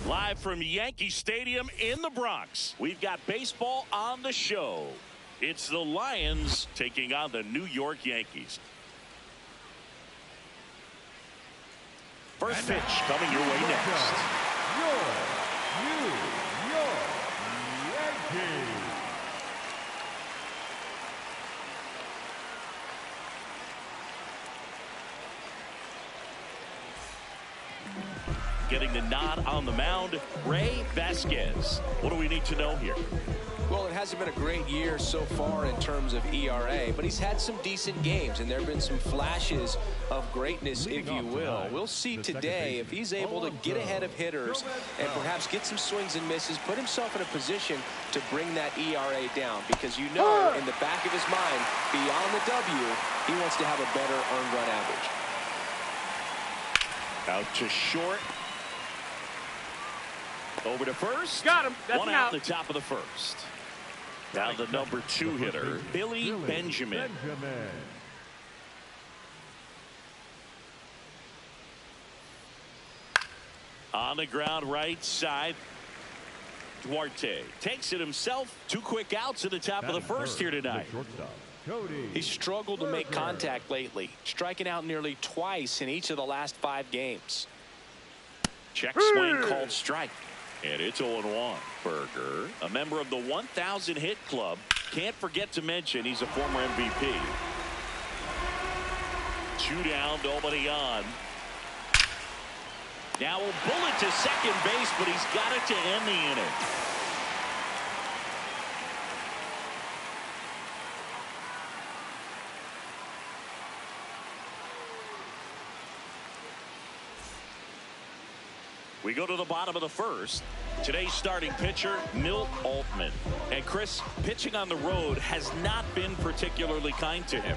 Live from Yankee Stadium in the Bronx, we've got baseball on the show. It's the Lions taking on the New York Yankees. First pitch coming your way next. Your New York Yankees. Getting the nod on the mound, Ray Vasquez. What do we need to know here? Well, it hasn't been a great year so far in terms of ERA, but he's had some decent games, and there have been some flashes of greatness, if you will. We'll see today if he's able to get ahead of hitters and perhaps get some swings and misses, put himself in a position to bring that ERA down, because you know in the back of his mind, beyond the W, he wants to have a better earned run average. Out to short. Over to first. Got him. That's one out. out the top of the first. Now the number 2 hitter, Billy Benjamin. On the ground right side. Duarte takes it himself. 2 quick outs at the top of the first here tonight. He's struggled to make contact lately, striking out nearly twice in each of the last 5 games. Check swing called strike. And it's 0-1. Berger, a member of the 1,000 hit club. Can't forget to mention he's a former MVP. 2 down, nobody on. Now a bullet to second base, but he's got it to end the inning. We go to the bottom of the first. Today's starting pitcher, Milt Altman. And Chris, pitching on the road has not been particularly kind to him.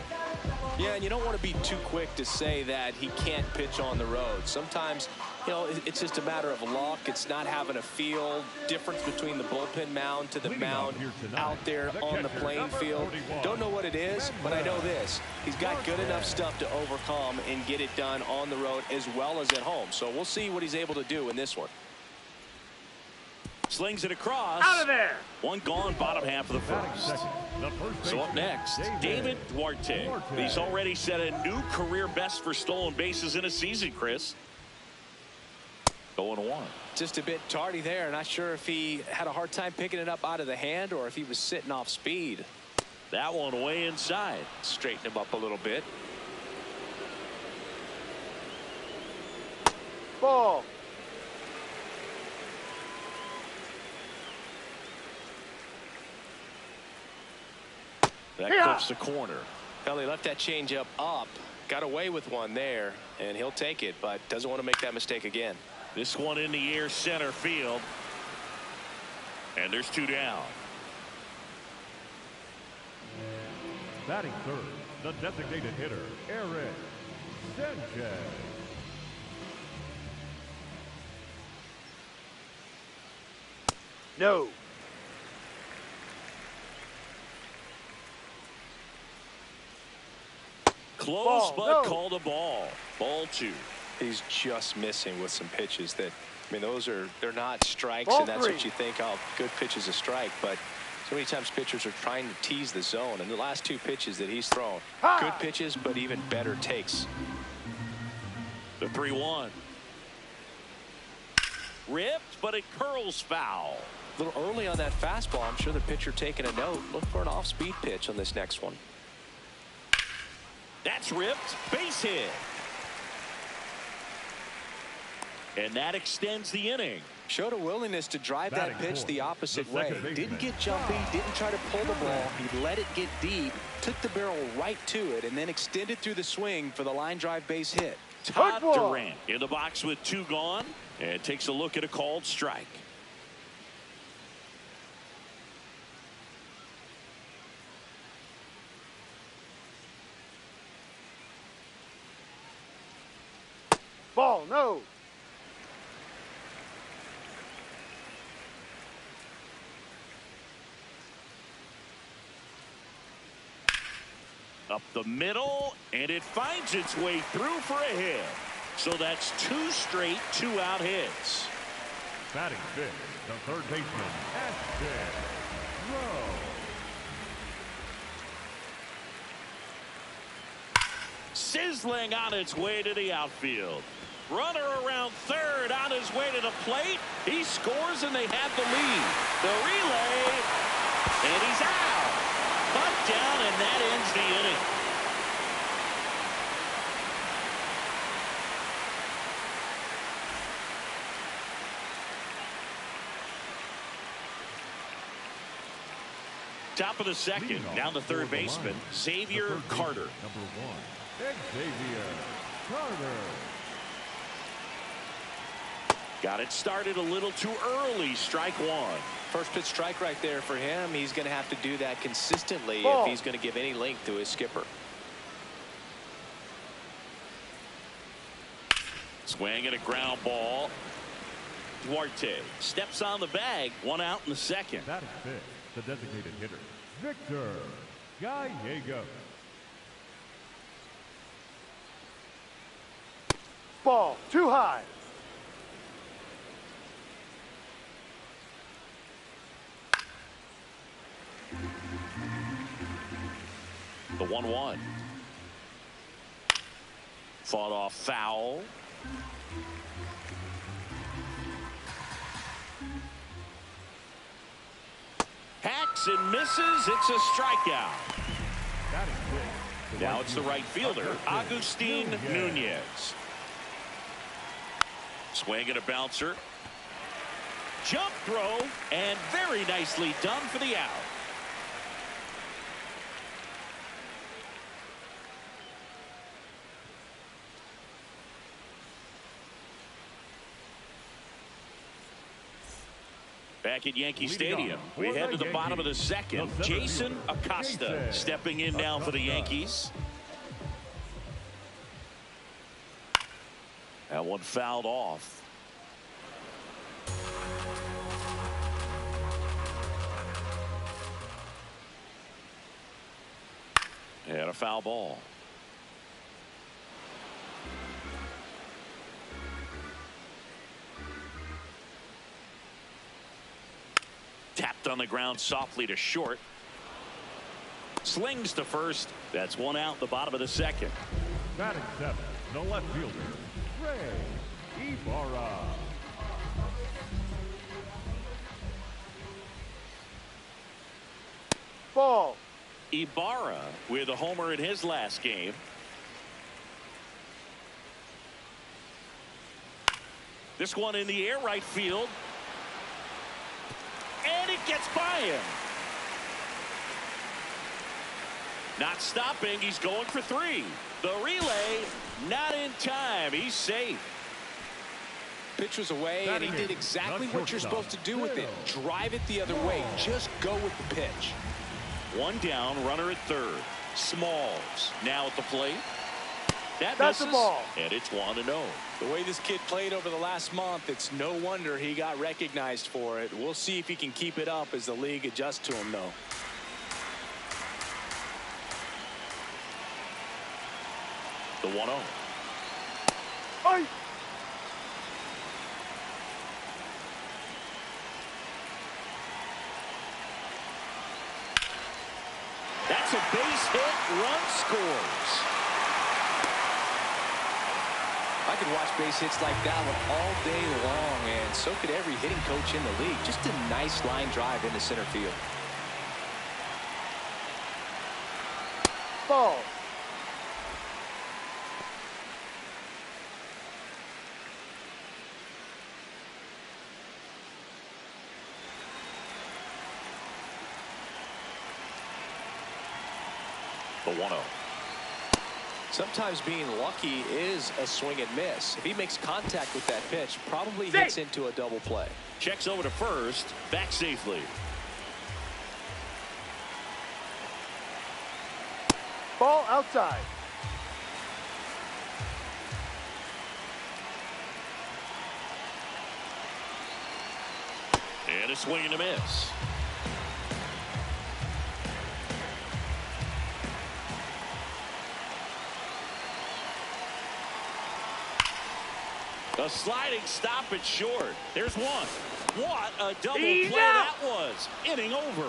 Yeah, and you don't want to be too quick to say that he can't pitch on the road. Sometimes, you know, it's just a matter of luck. It's not having a feel difference between the bullpen mound to the mound out there on the playing field. Don't know what it is, but I know this. He's got good enough stuff to overcome and get it done on the road as well as at home. So we'll see what he's able to do in this one. Slings it across. Out of there. 1 gone, bottom half of the first. So up next, David Duarte. He's already set a new career best for stolen bases in a season, Chris. 0-1. Just a bit tardy there. Not sure if he had a hard time picking it up out of the hand or if he was sitting off speed. That one way inside. Straighten him up a little bit. Ball. That clips the corner. Well, he left that changeup up. Got away with one there, and he'll take it, but doesn't want to make that mistake again. This one in the air, center field. And there's 2 down. Batting third, the designated hitter, Eric Sanchez. No. Close, Ball, but no. called a ball. Ball 2. He's just missing with some pitches that, I mean, they're not strikes, Ball and that's 3. what you think, oh, good pitch is a strike, but so many times pitchers are trying to tease the zone, and the last 2 pitches that he's thrown, good pitches, but even better takes. The 3-1. Ripped, but it curls foul. A little early on that fastball. I'm sure the pitcher taking a note. Look for an off-speed pitch on this next one. That's ripped. Base hit. And that extends the inning. Showed a willingness to drive that pitch the opposite way. Didn't get jumpy, didn't try to pull the ball. He let it get deep, took the barrel right to it, and then extended through the swing for the line drive base hit. Todd Durant in the box with 2 gone, and takes a look at a called strike. Ball, no. Up the middle, and it finds its way through for a hit. So that's 2 straight 2-out hits. Batting fifth, the third baseman, Ashton Rowe. Sizzling on its way to the outfield. Runner around third on his way to the plate. He scores and they have the lead. The relay, and he's out. Bunt down, and that ends the inning. Top of the second, down the third baseman, Xavier Carter. Number 1, Xavier Carter. Got it started a little too early. Strike one. First pitch strike right there for him. He's going to have to do that consistently Ball. if he's going to give any length to his skipper. Swing and a ground ball. Duarte steps on the bag. One out in the second. Batting fifth, the designated hitter, Victor Gallegos. Ball. Too high. The 1-1. Fought off foul. Hacks and misses. It's a strikeout. Batting fifth, Now it's the right fielder, Agustin Nunez. Swing and a bouncer. Jump throw, and very nicely done for the out. Back at Yankee Stadium, we head to the bottom of the second. Jason Acosta stepping in now for the Yankees. That one fouled off. And a foul ball. Tapped on the ground softly to short. Slings to first. That's one out, the bottom of the second. Batting seventh, the left fielder, Ray Ibarra. Ball. Ibarra with a homer in his last game. This one in the air, right field. And it gets by him. Not stopping. He's going for three. The relay, not in time. He's safe. Pitch was away, and he did exactly what you're supposed to do with it. Drive it the other way. Just go with the pitch. One down, runner at third. Smalls now at the plate. That That's misses, the ball. and it's 1-0. The way this kid played over the last month, it's no wonder he got recognized for it. We'll see if he can keep it up as the league adjusts to him, though. The 1-0. Ay. That's a base hit. Run scores. I could watch base hits like that one all day long, and so could every hitting coach in the league. Just a nice line drive into center field. Ball. The 1-0. Sometimes being lucky is a swing and miss. If he makes contact with that pitch, probably hits into a double play. Checks over to first. Back safely. Ball outside. And a swing and a miss. A A sliding stop at short. There's one. What a double He's play out. that was. Inning over.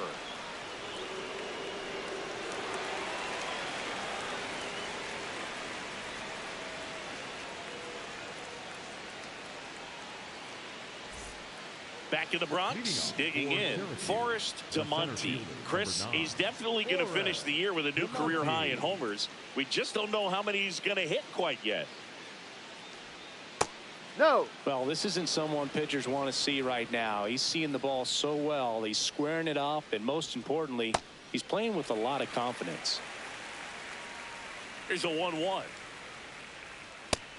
Back in the Bronx, digging in, Forrest DeMonte. Chris, he's definitely going to finish the year with a new career high in homers. We just don't know how many he's going to hit quite yet. No. Well, this isn't someone pitchers want to see right now. He's seeing the ball so well. He's squaring it up, and most importantly, he's playing with a lot of confidence. Here's a 1-1.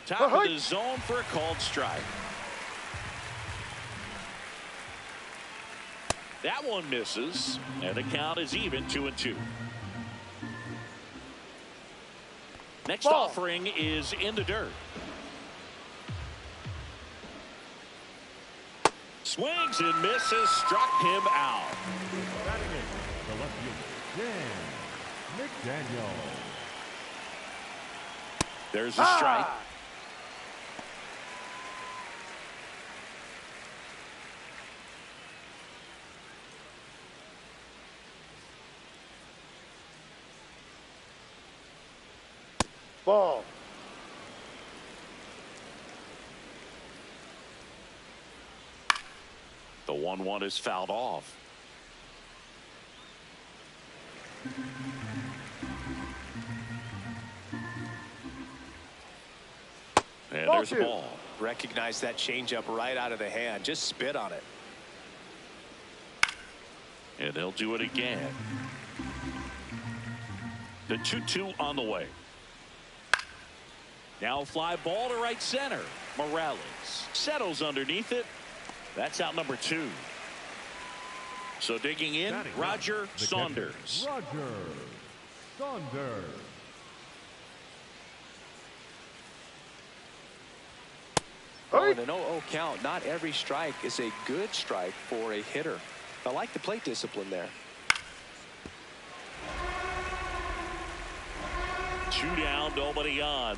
Top of the zone for a called strike. That one misses, and the count is even 2-2. Next offering is in the dirt. Swings and misses, struck him out. Batting in the left fielder, Dan McDaniel. There's a strike. Ball. The 1-1 is fouled off. And Ball there's the two. ball. Recognize that changeup right out of the hand. Just spit on it. And they'll do it again. The 2-2 on the way. Now a fly ball to right center. Morales settles underneath it. That's out number 2. So digging in, Batting Roger the Saunders. catcher, Roger Saunders. Oh, in an 0-0 count, not every strike is a good strike for a hitter. I like the plate discipline there. 2 down, nobody on.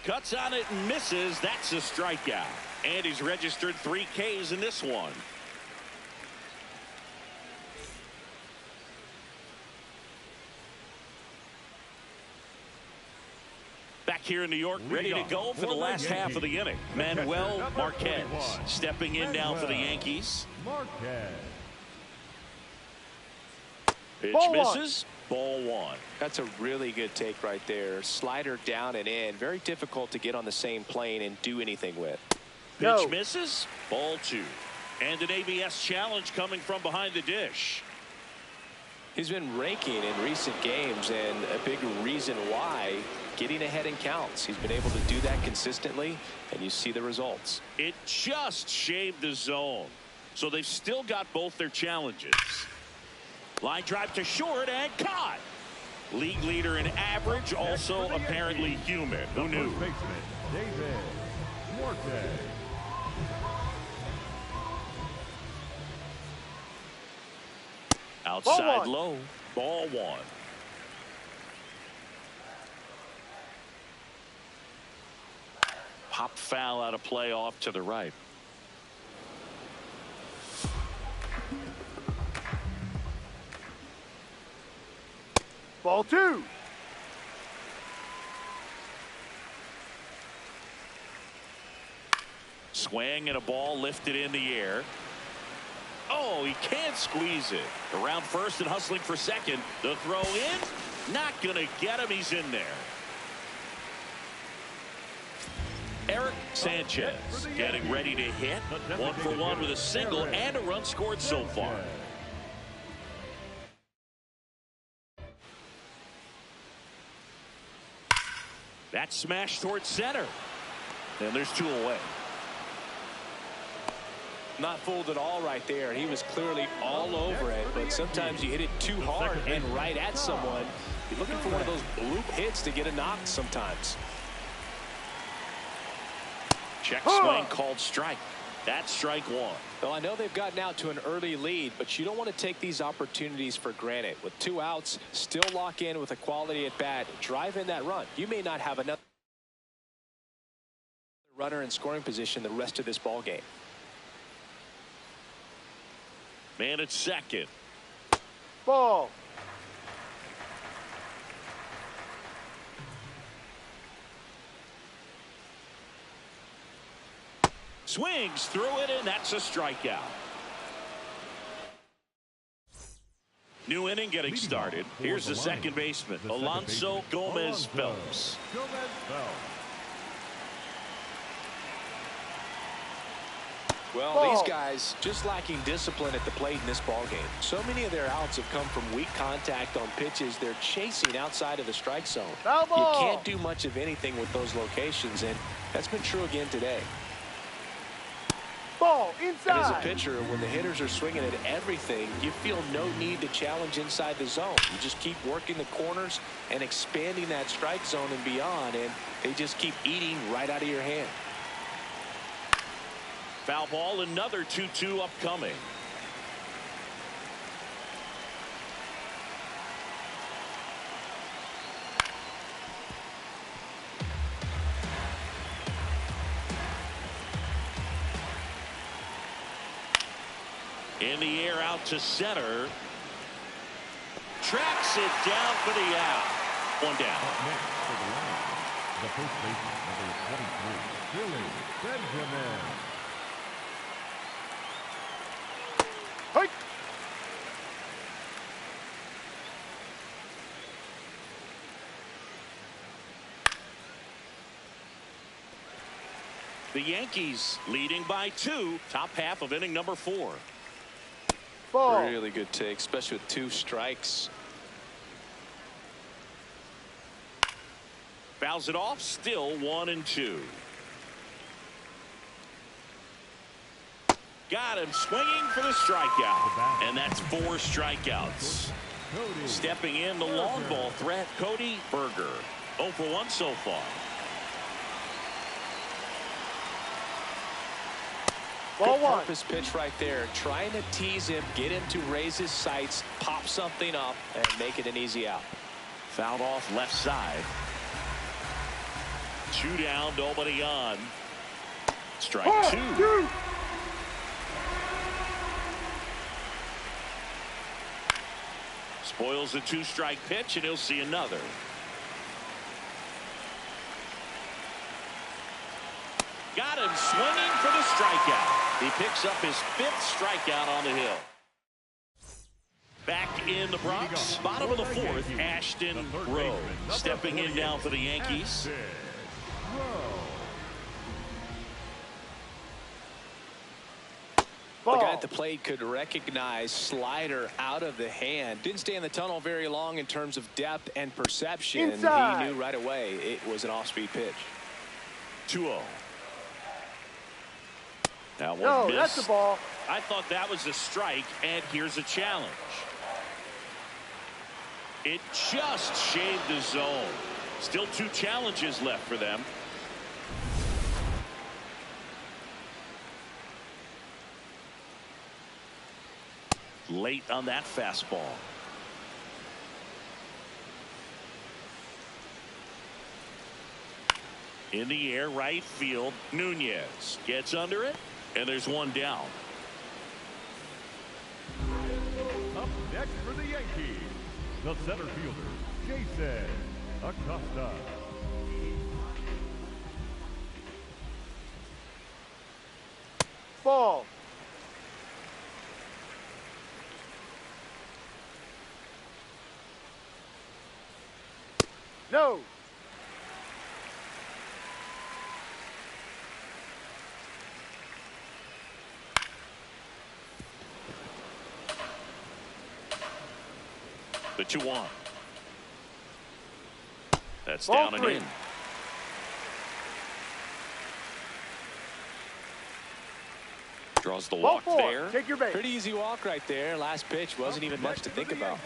Cuts on it and misses. That's a strikeout. And he's registered 3 Ks in this one. Back here in New York, ready to go for the last half of the inning. Manuel Marquez stepping in now for the Yankees. Marquez. Pitch Ball misses. Ball 1. That's a really good take right there. Slider down and in. Very difficult to get on the same plane and do anything with. Pitch No. misses. Ball 2. And an ABS challenge coming from behind the dish. He's been raking in recent games, and a big reason why, getting ahead in counts. He's been able to do that consistently, and you see the results. It just shaved the zone. So they've still got both their challenges. Line drive to short and caught. League leader in average, also apparently human. Who knew? First baseman, David Duarte. Outside low. Ball 1. Pop foul out of play off to the right. Ball 2. Swing and a ball lifted in the air. Oh, he can't squeeze it. Around first and hustling for second. The throw in. Not going to get him. He's in there. Eric Sanchez getting ready to hit. 1 for 1 with a single and a run scored so far. That smash towards center. And there's 2 away. Not fooled at all right there. He was clearly all over it, but sometimes you hit it too hard and right at someone. You're looking for one of those bloop hits to get a knock sometimes. Check swing called strike. That's strike 1. Well, I know they've gotten out to an early lead, but you don't want to take these opportunities for granted. With 2 outs, still lock in with a quality at bat, drive in that run. You may not have another runner in scoring position the rest of this ball game. Man at second. Ball. Swings through it, and that's a strikeout. New inning getting started. Here's the second baseman, Alonso Gomez Phelps. Well, Ball. these guys just lacking discipline at the plate in this ball game. So many of their outs have come from weak contact on pitches they're chasing outside of the strike zone. Foul You ball. can't do much of anything with those locations, and that's been true again today. Ball And as a inside. pitcher, when the hitters are swinging at everything, you feel no need to challenge inside the zone. You just keep working the corners and expanding that strike zone and beyond, and they just keep eating right out of your hand. Foul ball, another 2-2 upcoming. In the air out to center. Tracks it down for the out. One down. Up next for the Lions, the first baseman, number 23, Billy Benjamin. Hey. The Yankees leading by 2. Top half of inning number 4. Ball. Really good take, especially with 2 strikes. Fouls it off. Still 1-2. Got him swinging for the strikeout. And that's 4 strikeouts. Cody Stepping in the long ball threat, Cody Berger. 0 for 1 so far. Ball Good one. purpose pitch right there, trying to tease him, get him to raise his sights, pop something up, and make it an easy out. Fouled off left side. 2 down, nobody on. Strike Ball 2. two. Spoils the 2-strike pitch, and he'll see another. Got him swinging for the strikeout. He picks up his 5th strikeout on the hill. Back in the Bronx, bottom of the 4th, Ashton Rowe stepping in now for the Yankees. The guy Ball. at the plate could recognize slider out of the hand. Didn't stay in the tunnel very long in terms of depth and perception. Inside. He knew right away it was an off-speed pitch. 2-0. That one No, missed. that's the ball. I thought that was a strike, and here's a challenge. It just shaved the zone. Still 2 challenges left for them. Late on that fastball. In the air, right field. Nunez gets under it, and there's 1 down. Up next for the Yankees, the center fielder, Jason Acosta. Ball. No. The 2-1. That's Ball down 3. and in. Draws the Ball walk 4. there. Take your base. Pretty easy walk right there. Last pitch wasn't even much to think about.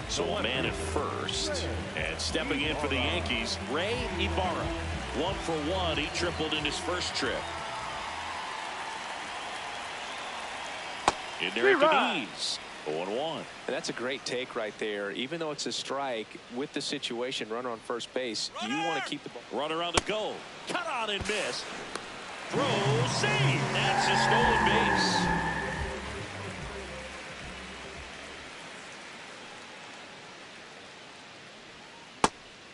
So a man at first. And stepping in for the Yankees, Ray Ibarra. 1 for 1. He tripled in his first trip. In there at the knees. 0-1. And that's a great take right there. Even though it's a strike, with the situation, runner on first base, you want to keep the ball. Runner on the go. Cut on and miss. Throw, save. That's a stolen base.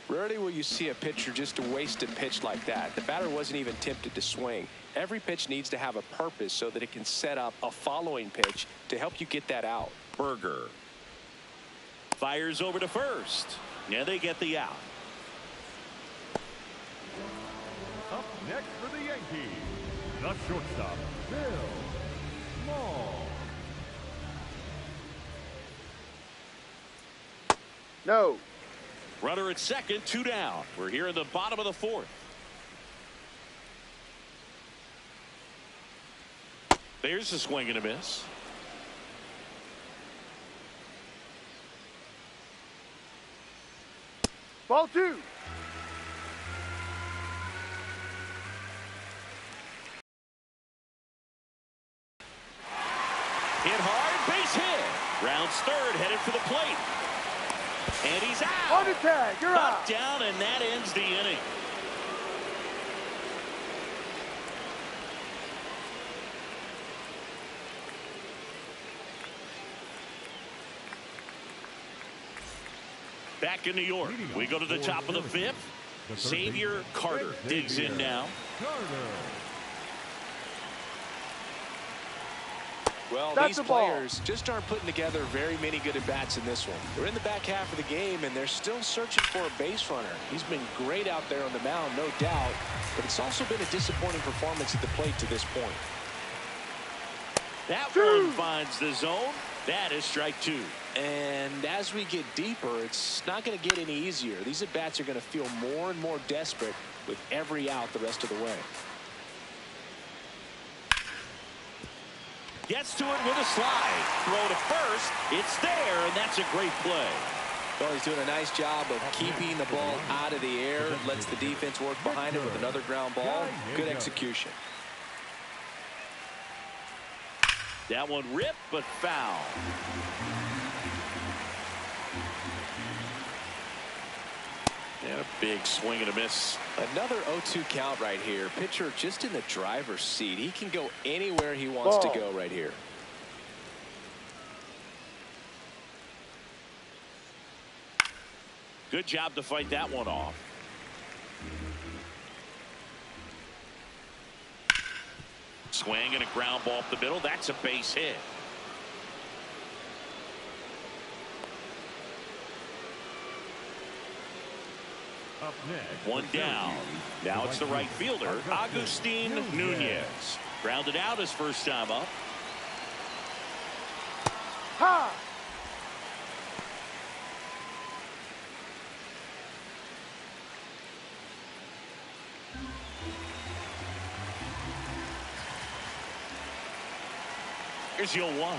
Rarely will you see a pitcher just waste a pitch like that. The batter wasn't even tempted to swing. Every pitch needs to have a purpose so that it can set up a following pitch to help you get that out. Berger fires over to first. And they get the out. Up next for the Yankees, the shortstop, Bill Small. No. Runner at second, 2 down. We're here in the bottom of the 4th. There's a swing and a miss. Ball 2. Hit hard, base hit. Rounds third, headed for the plate. And he's out. On the tag, you're out. Down, and that ends the inning. Back in New York, we go to the top of the 5th. Xavier Carter digs in now. Well, That's these players just aren't putting together very many good at-bats in this one. They're in the back half of the game, and they're still searching for a base runner. He's been great out there on the mound, no doubt, but it's also been a disappointing performance at the plate to this point. That one finds the zone. That is strike 2. And as we get deeper, it's not going to get any easier. These at-bats are going to feel more and more desperate with every out the rest of the way. Gets to it with a slide. Throw to first. It's there, and that's a great play. Well, he's doing a nice job of keeping the ball out of the air. Lets the defense work behind it with another ground ball. Good execution. That one ripped, but foul. And a big swing and a miss. Another 0-2 count right here. Pitcher just in the driver's seat. He can go anywhere he wants to go right here. Good job to fight that one off. Swing and a ground ball up the middle. That's a base hit. Up next, One down. Now it's the right fielder, Agustin Nunez. Grounded out his first time up. Ha! Here's your 1.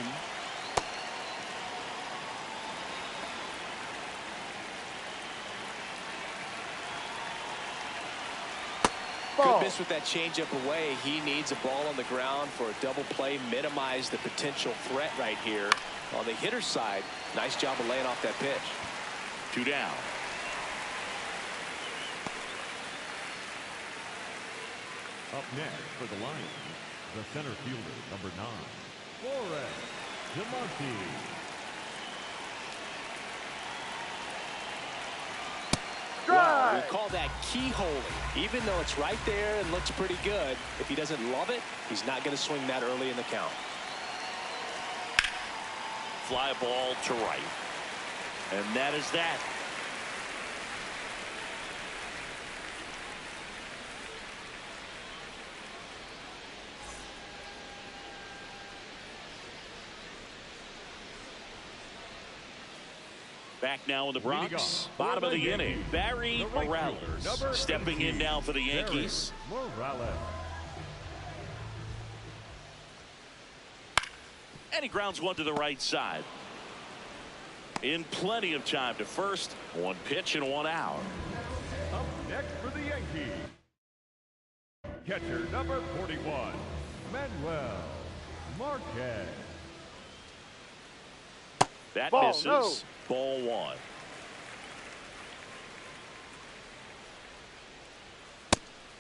Good miss with that changeup away. He needs a ball on the ground for a double play. Minimize the potential threat right here. On the hitter's side, nice job of laying off that pitch. 2 down. Up next for the Lions, the center fielder, number 9, Flores DeMarty. Wow, we call that keyholing. Even though it's right there and looks pretty good, if he doesn't love it, he's not going to swing that early in the count. Fly ball to right. And that is that. Back now in the Bronx, bottom of the inning, Barry Morales stepping in now for the Yankees. Morales. And he grounds one to the right side. In plenty of time to first. 1 pitch and 1 out. Up next for the Yankees, catcher number 41, Manuel Marquez. That Ball, misses. no. Ball one.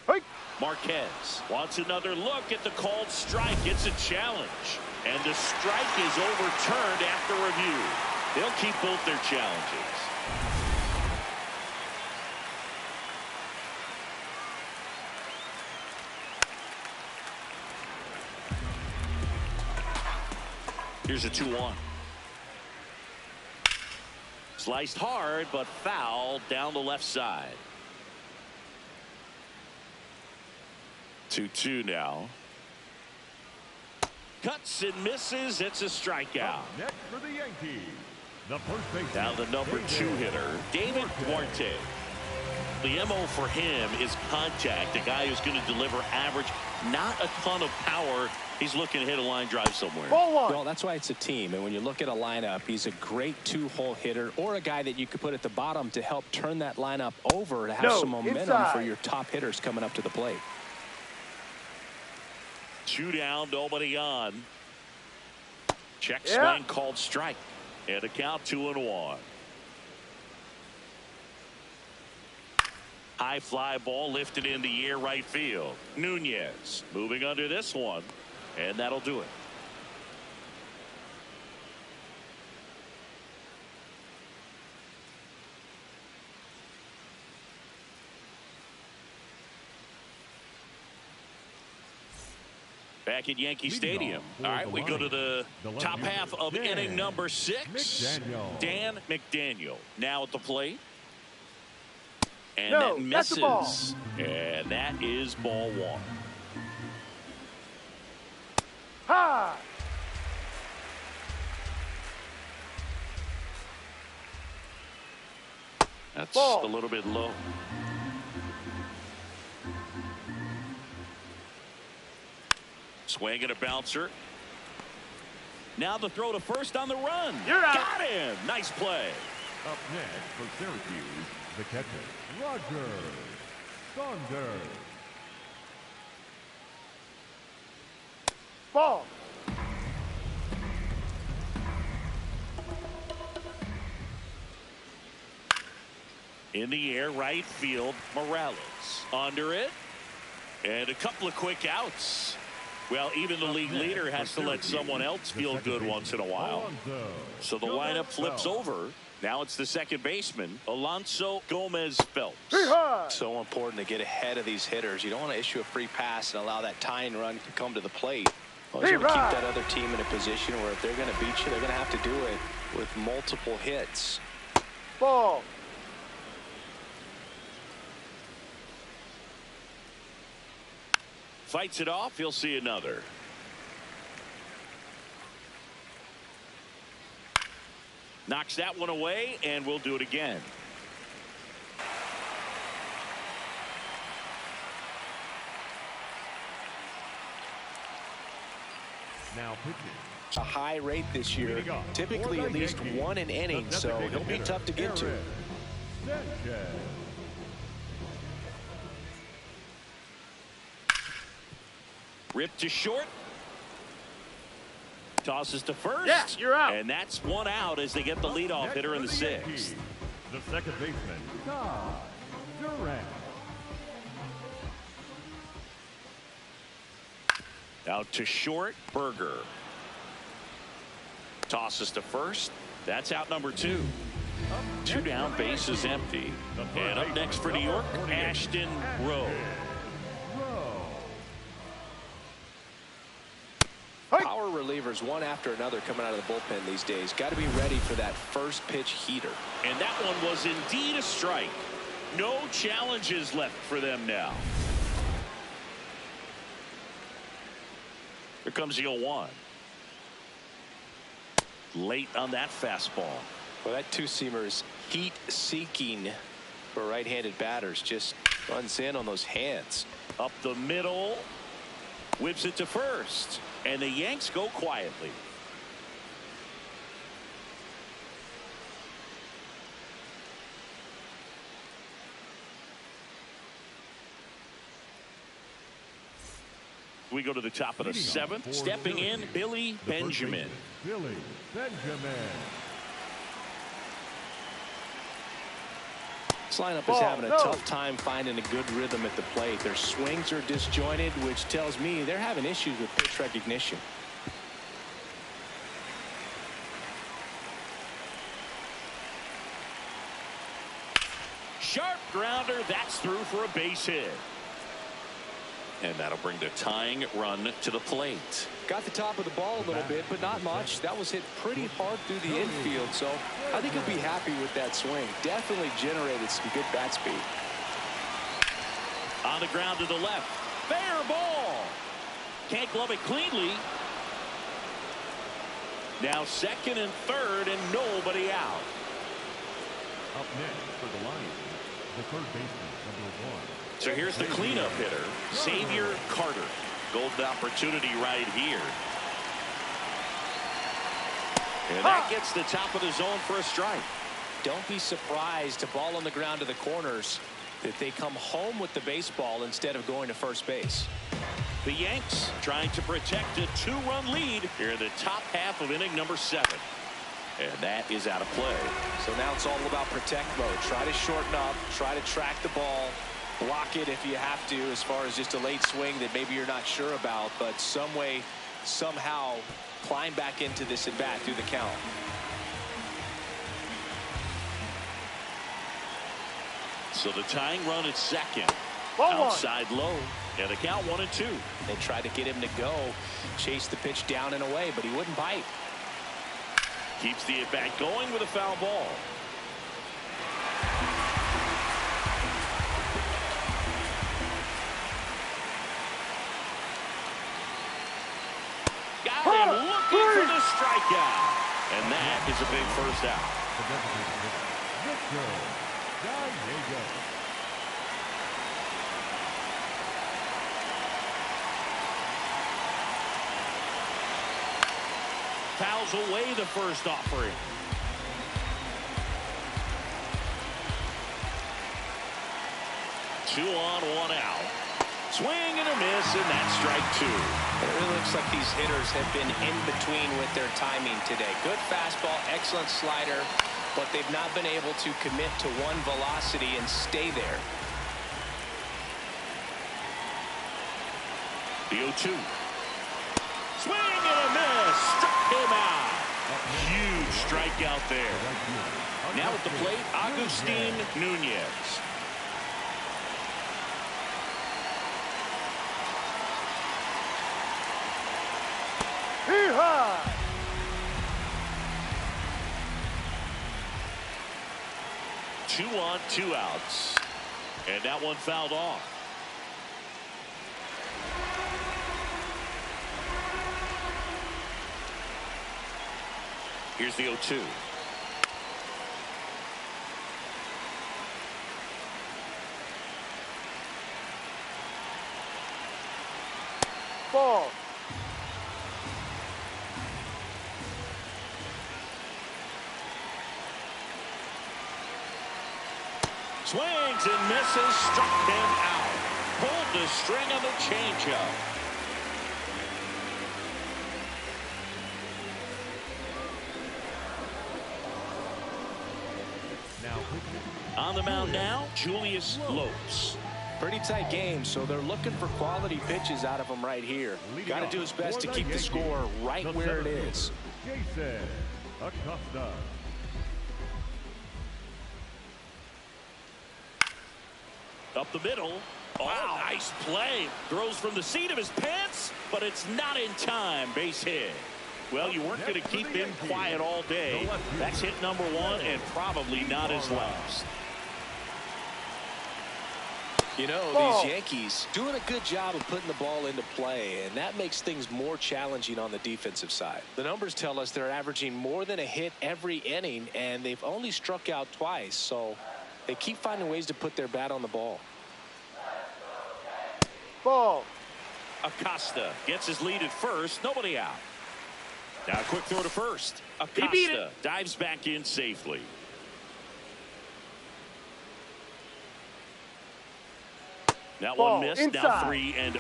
Hey. Marquez wants another look at the called strike. It's a challenge. And the strike is overturned after review. They'll keep both their challenges. Here's a 2-1. Sliced hard, but fouled down the left side. 2-2 now. Cuts and misses. It's a strikeout. Next for the Yankees, the first baseman. Now the number 2 hitter, David Duarte. The MO for him is contact. A guy who's going to deliver average, not a ton of power. He's looking to hit a line drive somewhere. Ball one. Well, that's why it's a team. And when you look at a lineup, he's a great 2-hole hitter or a guy that you could put at the bottom to help turn that lineup over to have some momentum inside. for your top hitters coming up to the plate. 2 down, nobody on. Check Yeah. swing called strike. And a count 2-1. High fly ball lifted in the air right field. Nunez moving under this one. And that'll do it. Back at Yankee Stadium. All right, we go to the top half of inning number 6. McDaniel. Dan McDaniel now at the plate. And No, that that's the ball. misses. And that is ball one. High. That's Ball. a little bit low. Swing and a bouncer. Now the throw to first on the run. You're out. Got him. Nice play. Up next for Syracuse, the catcher, Roger Saunders. Ball. In the air, right field, Morales. Under it. And a couple of quick outs. Well, even the league leader has to let someone else feel good once in a while. So the lineup flips over. Now it's the second baseman, Alonso Gomez Phelps. High. So important to get ahead of these hitters. You don't want to issue a free pass and allow that tying run to come to the plate. Always want to keep that other team in a position where if they're going to beat you, they're going to have to do it with multiple hits. Ball. Fights it off. He'll see another. Knocks that one away, and we'll do it again. Now pitching. A high rate this year, typically at least one an inning, so he'll be tough to get to. Sanchez. Ripped to short. Tosses to first. Yeah, you're out. And that's one out as they get the leadoff Next hitter in for the Yankees, sixth. The second baseman, Todd Durant. Out to short, Berger. Tosses to first. That's out number 2. 2 down, base is empty. And up next for New York, Ashton Rowe. Power relievers one after another coming out of the bullpen these days. Got to be ready for that first pitch heater. And that one was indeed a strike. No challenges left for them now. Here comes the 0-1. Late on that fastball. Well, that two-seamer is heat-seeking for right-handed batters. Just runs in on those hands. Up the middle. Whips it to first. And the Yanks go quietly. We go to the top of the 7th. Stepping in, Billy Benjamin. Billy Benjamin. This lineup is having a tough time finding a good rhythm at the plate. Their swings are disjointed, which tells me they're having issues with pitch recognition. Sharp grounder. That's through for a base hit. And that'll bring the tying run to the plate. Got the top of the ball a little bit, but not much. That was hit pretty hard through the infield, so I think he'll be happy with that swing. Definitely generated some good bat speed. On the ground to the left. Fair ball. Can't glove it cleanly. Now second and third and nobody out. Up next for the Lions, the third baseman, number 1. So here's the cleanup hitter, Xavier Carter. Golden opportunity right here. And that gets the top of the zone for a strike. Don't be surprised, a ball on the ground to the corners, that they come home with the baseball instead of going to first base. The Yanks trying to protect a 2-run lead here in the top half of inning number 7. And that is out of play. So now it's all about protect mode. Try to shorten up, try to track the ball, block it if you have to, as far as just a late swing that maybe you're not sure about, but some way, somehow climb back into this at bat through the count. So the tying run at second. Outside low. And the count 1-2. They tried to get him to go, chase the pitch down and away, but he wouldn't bite. Keeps the at bat going with a foul ball. Got him looking for the strikeout. And that is a big first out. Fouls away the first offering. Two on, one out. Swing and a miss, and that's strike 2. It really looks like these hitters have been in between with their timing today. Good fastball, excellent slider, but they've not been able to commit to one velocity and stay there. The 0-2. Swing and a miss. Struck him out. Huge strikeout there. Now at the plate, Agustin Nunez. Hee-haw! 2 on, 2 outs. And that one fouled off. Here's the 0-2. Ball. Swings and misses, struck him out. Pulled the string on the changeup. On the mound now, Julius Lopes. Pretty tight game, so they're looking for quality pitches out of him right here. Got to do his best to keep the score right where it is. Jason Acosta. Up the middle. Oh, nice play. Throws from the seat of his pants, but it's not in time. Base hit. Well, you weren't going to keep him quiet all day. That's hit number 1 and probably not his last. You know, these Yankees doing a good job of putting the ball into play, and that makes things more challenging on the defensive side. The numbers tell us they're averaging more than a hit every inning, and they've only struck out twice, so they keep finding ways to put their bat on the ball. Ball. Acosta gets his lead at first. Nobody out. Now a quick throw to first. Acosta dives back in safely. That one missed. Inside. Now 3-0.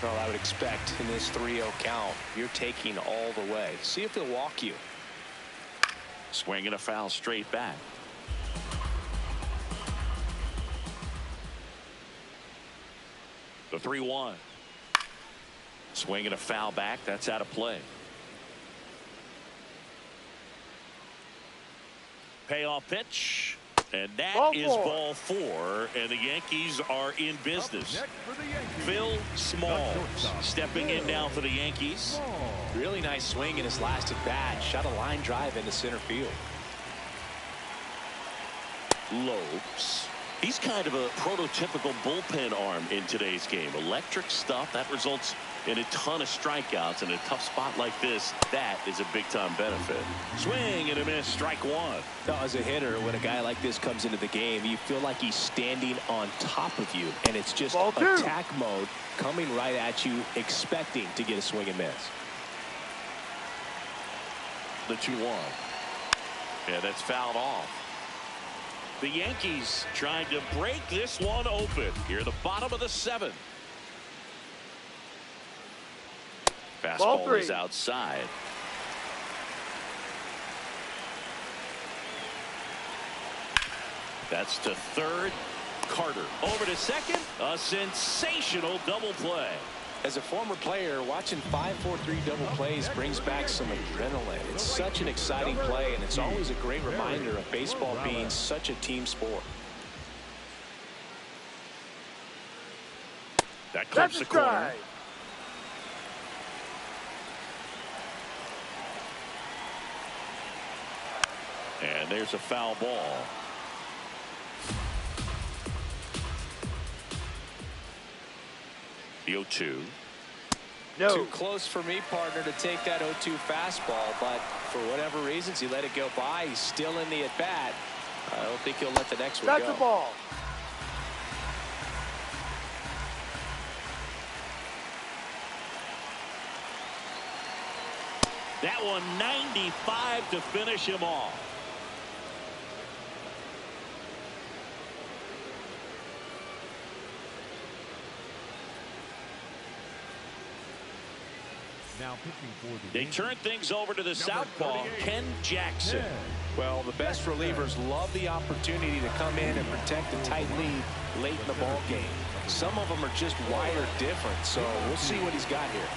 Well, I would expect in this 3-0 count, you're taking all the way. See if he'll walk you. Swing and a foul straight back. The 3-1. Swinging a foul back. That's out of play. Payoff pitch. And that is ball 4. And the Yankees are in business. Phil Smalls stepping in now for the Yankees. Really nice swing in his last at bat. Shot a line drive into center field. Lopes. He's kind of a prototypical bullpen arm in today's game. Electric stuff that results in a ton of strikeouts. In a tough spot like this, that is a big time benefit. Swing and a miss. Strike 1. Now, as a hitter, when a guy like this comes into the game, you feel like he's standing on top of you, and it's just attack mode coming right at you, expecting to get a swing and miss. The 2-1. Yeah, that's fouled off. The Yankees trying to break this one open here at the bottom of the 7th. Fastball is outside. That's to third. Carter over to second. A sensational double play. As a former player, watching 5-4-3 double plays brings back some adrenaline. It's such an exciting play, and it's always a great reminder of baseball being such a team sport. That clips the corner. And there's a foul ball. The 0-2. No. Too close for me, partner, to take that 0-2 fastball, but for whatever reasons, he let it go by. He's still in the at-bat. I don't think he'll let the next one go. That's the ball. That one 95 to finish him off. Now pitching for the They turn things over to the southpaw, Ken Jackson. Well, the best relievers love the opportunity to come in and protect a tight lead late in the ball game. Some of them are just wired different, so we'll see what he's got here.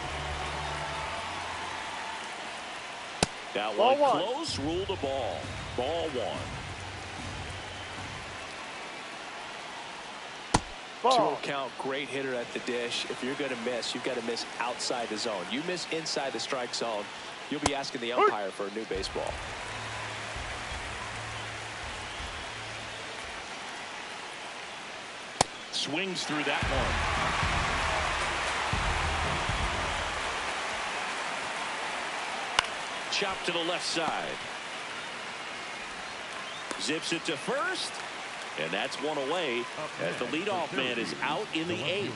That one close, ruled a ball. Ball 1. Two count, great hitter at the dish. If you're going to miss, you've got to miss outside the zone. You miss inside the strike zone, you'll be asking the umpire for a new baseball. Swings through that one. Chop to the left side. Zips it to first. And that's one away as the leadoff man is out in the 8th.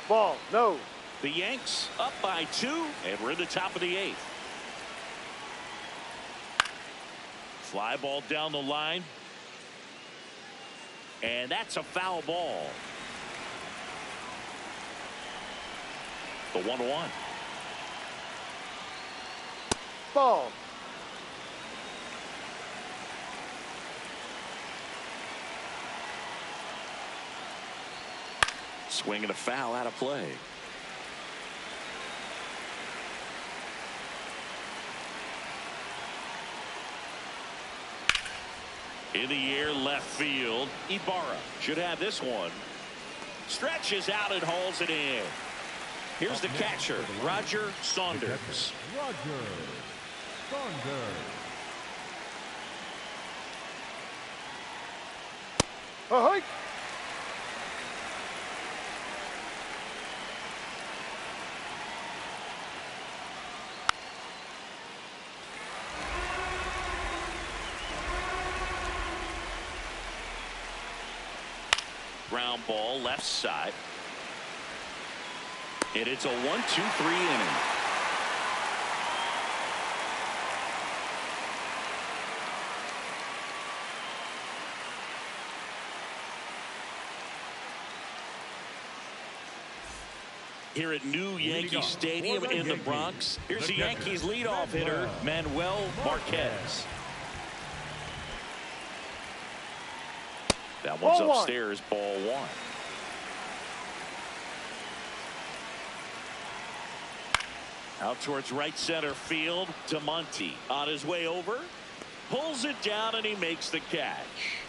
Ball, no. The Yanks up by 2, and we're in the top of the 8th. Fly ball down the line. And that's a foul ball. The 1-1. Ball. Swinging a foul out of play. In the air, left field. Ibarra should have this one. Stretches out and hauls it in. Here's the catcher, Roger Saunders. Roger Saunders. Ahoy. Ground ball left side. And it's a 1-2-3 inning. Here at new Yankee Stadium in the Bronx, here's the Yankees leadoff hitter, Manuel Marquez. That one's Ball one. upstairs, ball one. Out towards right center field. DeMonte on his way over. Pulls it down and he makes the catch.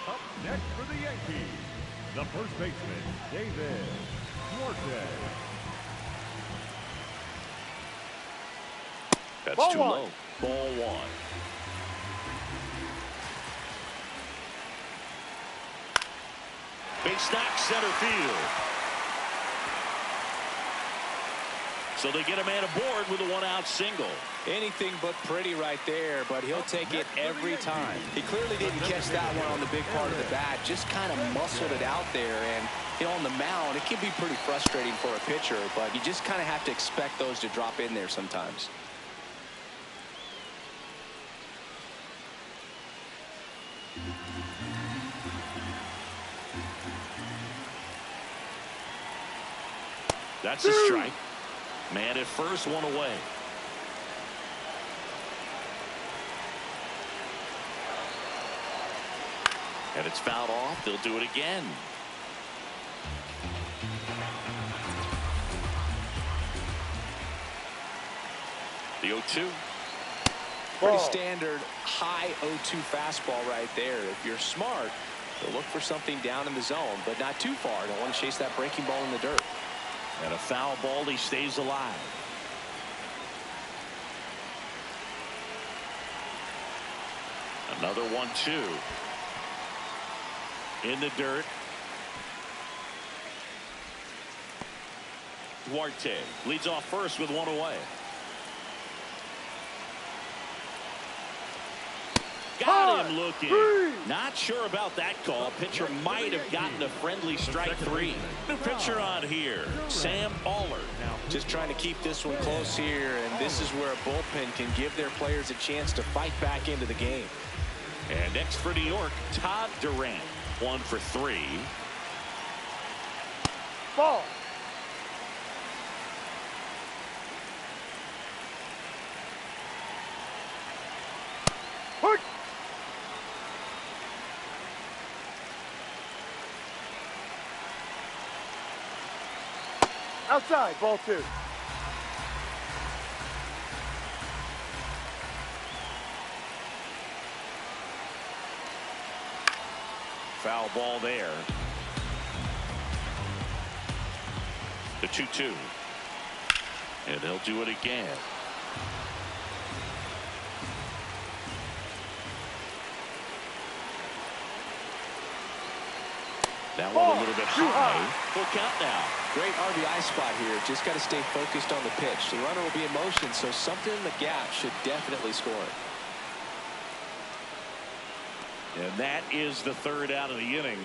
Up next for the Yankees, the first baseman, David Duarte. That's Ball too one. low. Ball one. Base knock center field. So they get a man aboard with a one-out single. Anything but pretty right there, but he'll take it every time. He clearly didn't catch that one on the big part of the bat, just kind of muscled it out there. And, you know, on the mound, it can be pretty frustrating for a pitcher, but you just kind of have to expect those to drop in there sometimes. That's a strike. Man at first, one away. And it's fouled off. They'll do it again. The 0-2. Pretty standard high 0-2 fastball right there. If you're smart, you'll look for something down in the zone, but not too far. Don't want to chase that breaking ball in the dirt. And a foul ball, he stays alive. Another 1-2. In the dirt. Duarte leads off first with one away. Got him looking. Not sure about that call. Pitcher might have gotten a friendly strike three. New pitcher on here, Sam Baller. Just trying to keep this one close here, and this is where a bullpen can give their players a chance to fight back into the game. And next for New York, Todd Durant. 1 for 3. Ball. Hook. Outside, ball 2. Foul ball there. The 2-2. And they'll do it again. That one a little bit high. Full count now. Great RBI spot here. Just got to stay focused on the pitch. The runner will be in motion, so something in the gap should definitely score. And that is the third out of the inning.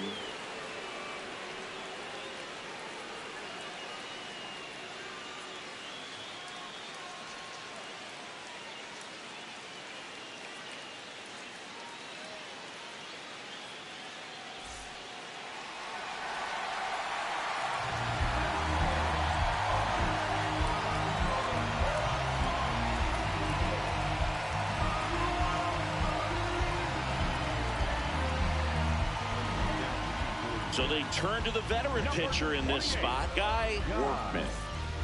So they turn to the veteran pitcher in this spot, Guy Workman.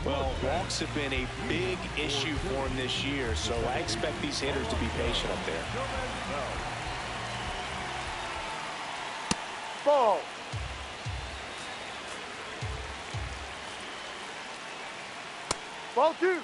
Well, walks have been a big issue for him this year, so I expect these hitters to be patient up there. Ball. Ball 2.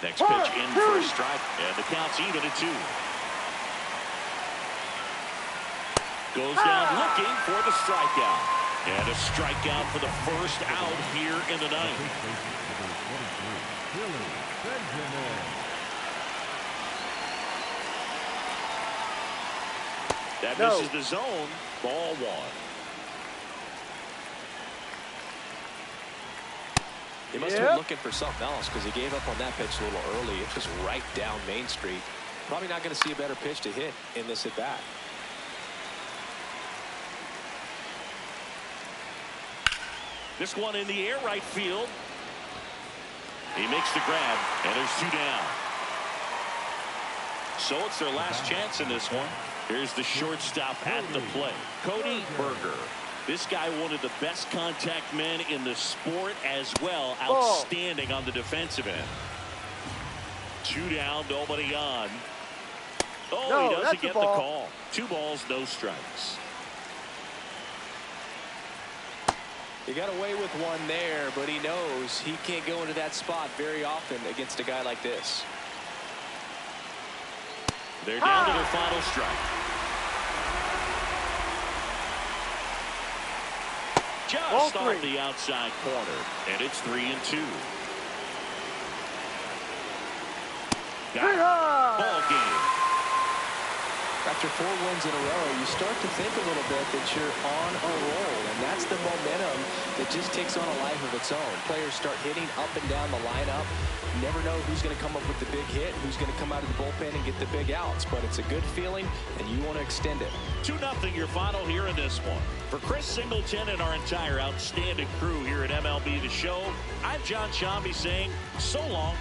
Next pitch in for a strike, and the count's even at 2. Goes down looking for the strikeout. And a strikeout for the first out here in the ninth. That misses the zone. Ball 1. He must have been looking for something else because he gave up on that pitch a little early. It was right down Main Street. Probably not going to see a better pitch to hit in this at bat. This one in the air right field. He makes the grab, and there's 2 down. So it's their last chance in this one. Here's the shortstop at the plate, Cody Berger. This guy, one of the best contact men in the sport as well. Outstanding on the defensive end. 2 down, nobody on. Oh, No, he doesn't get the ball. call. 2 balls, no strikes. He got away with one there, but he knows he can't go into that spot very often against a guy like this. They're down to their final strike. Just off the outside corner, and it's 3-2. Ball game. After 4 wins in a row, you start to think a little bit that you're on a roll, and that's the momentum that just takes on a life of its own. Players start hitting up and down the lineup. You never know who's going to come up with the big hit, who's going to come out of the bullpen and get the big outs, but it's a good feeling, and you want to extend it. 2-0 your final here in this one. For Chris Singleton and our entire outstanding crew here at MLB The Show, I'm John Shambi saying so long